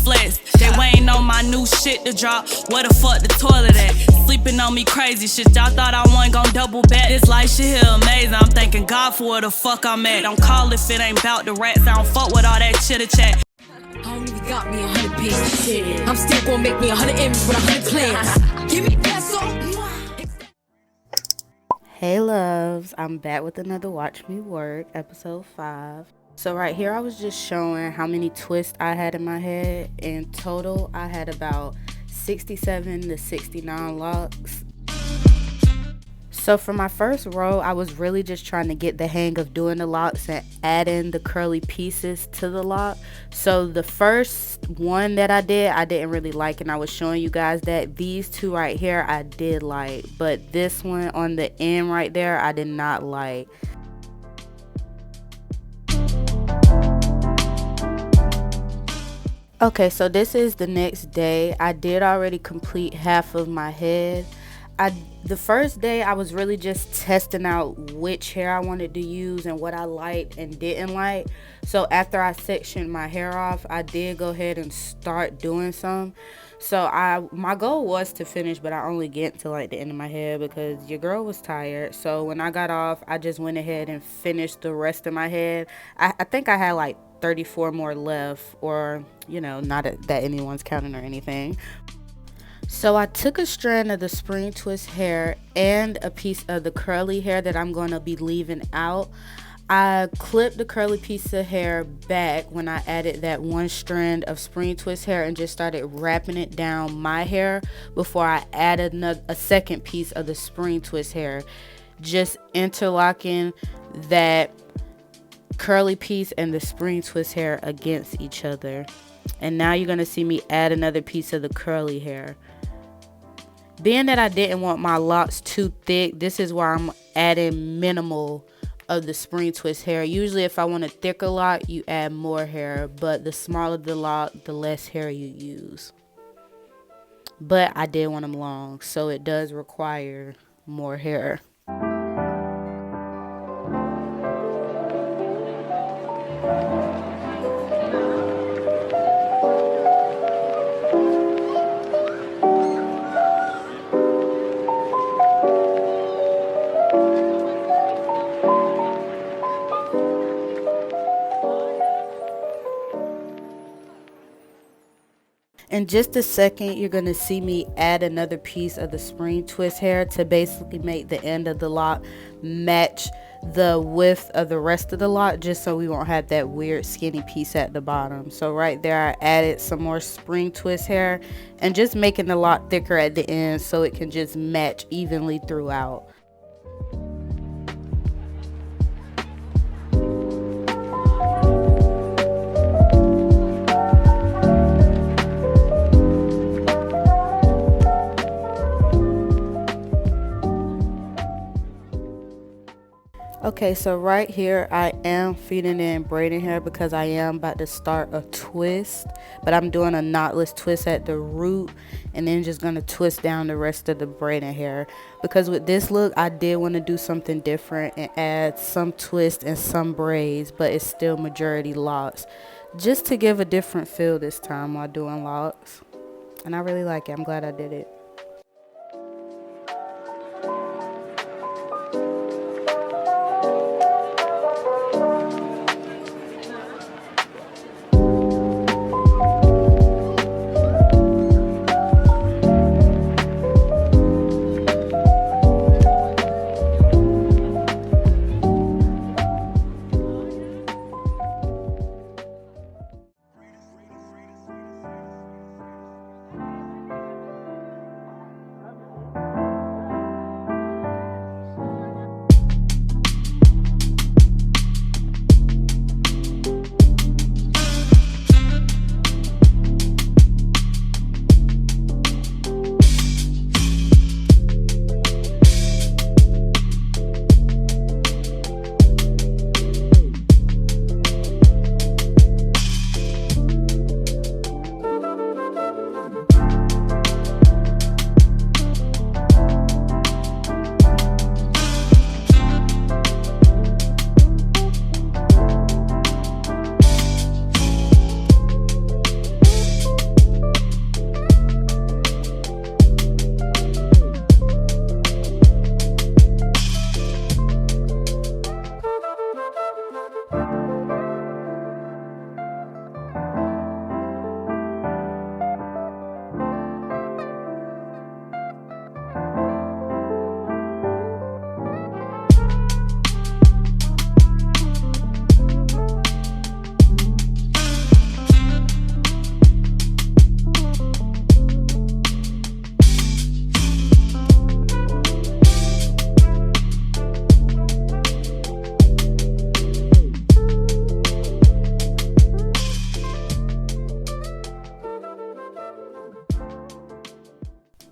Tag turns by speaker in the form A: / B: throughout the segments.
A: flex. They waiting on my new shit to drop. Where the fuck the toilet at? Sleeping on me crazy shit. Y'all thought I wasn't gon' double back. This life shit here amazing. I'm thanking God for where the fuck I'm at. Don't call if it ain't bout the rats. I don't fuck with all that chitter chat.
B: I don't even got me 100 pieces. Shit. I'm still gonna make me 100 M's with 100 plans. Give me peso.
C: Hey loves, I'm back with another Watch Me Work, episode 5. So right here I was just showing how many twists I had in my head. In total, I had about 67 to 69 locks. So for my first row, I was really just trying to get the hang of doing the locks and adding the curly pieces to the lock. So the first one that I didn't really like, and I was showing you guys that these two right here I did like, but this one on the end right there I did not like. Okay, so this is the next day. I did already complete half of my head. The first day I was really just testing out which hair I wanted to use and what I liked and didn't like. So after I sectioned my hair off, I did go ahead and start doing some. So my goal was to finish, but I only get to like the end of my hair because your girl was tired. So when I got off, I just went ahead and finished the rest of my head. I think I had like 34 more left, or not that anyone's counting or anything. So I took a strand of the spring twist hair and a piece of the curly hair that I'm going to be leaving out. I clipped the curly piece of hair back when I added that one strand of spring twist hair and just started wrapping it down my hair before I added a second piece of the spring twist hair, just interlocking that curly piece and the spring twist hair against each other. And now you're going to see me add another piece of the curly hair. Being that I didn't want my locks too thick, this is why I'm adding minimal of the spring twist hair. Usually if I want a thicker lock, you add more hair, but the smaller the lock, the less hair you use. But I did want them long, so it does require more hair. In just a second, you're going to see me add another piece of the spring twist hair to basically make the end of the lock match the width of the rest of the lock, just so we won't have that weird skinny piece at the bottom. So right there, I added some more spring twist hair and just making the lock thicker at the end so it can just match evenly throughout. Okay, so right here I am feeding in braiding hair because I am about to start a twist, but I'm doing a knotless twist at the root and then just going to twist down the rest of the braiding hair, because with this look I did want to do something different and add some twist and some braids, but it's still majority locks, just to give a different feel this time while doing locks. And I really like it. I'm glad I did it.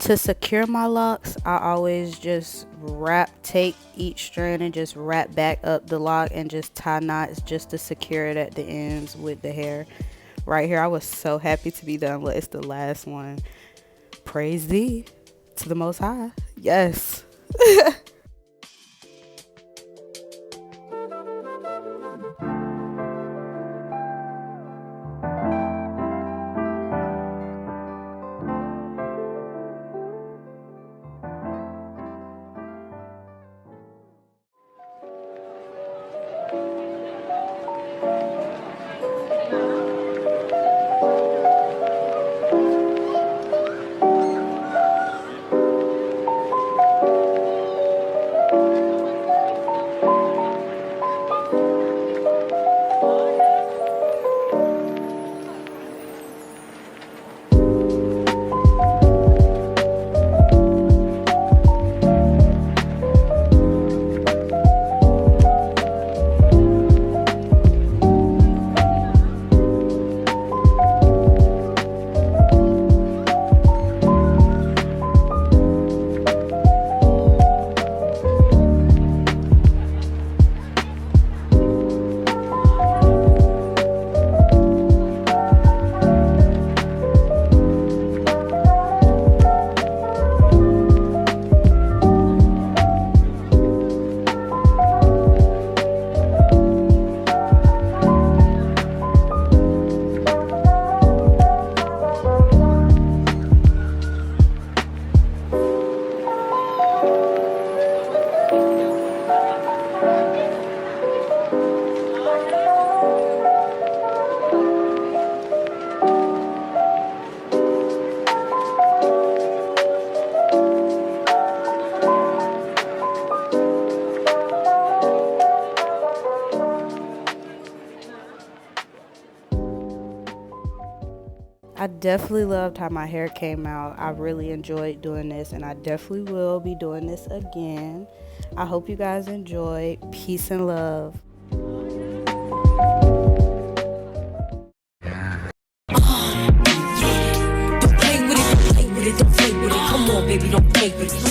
C: To secure my locks, I always just take each strand and just wrap back up the lock and just tie knots just to secure it at the ends with the hair. Right here, I was so happy to be done with. It's the last one. Praise thee to the Most High. Yes. I definitely loved how my hair came out. I really enjoyed doing this, and I definitely will be doing this again. I hope you guys enjoyed. Peace and love.
B: Don't play with it, don't play with it, don't play with it. Come on, baby, don't play with it.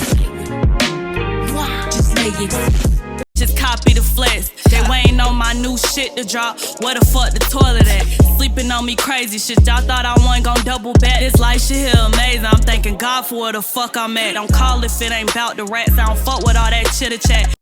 B: Just lay it.
A: Just copy the flex. They waiting on my new shit to drop. Where the fuck the toilet at? Sleeping on me crazy shit. Y'all thought I wasn't gon' double back. This life shit here amazing. I'm thanking God for where the fuck I'm at. Don't call if it ain't bout the rats. I don't fuck with all that chitter chat.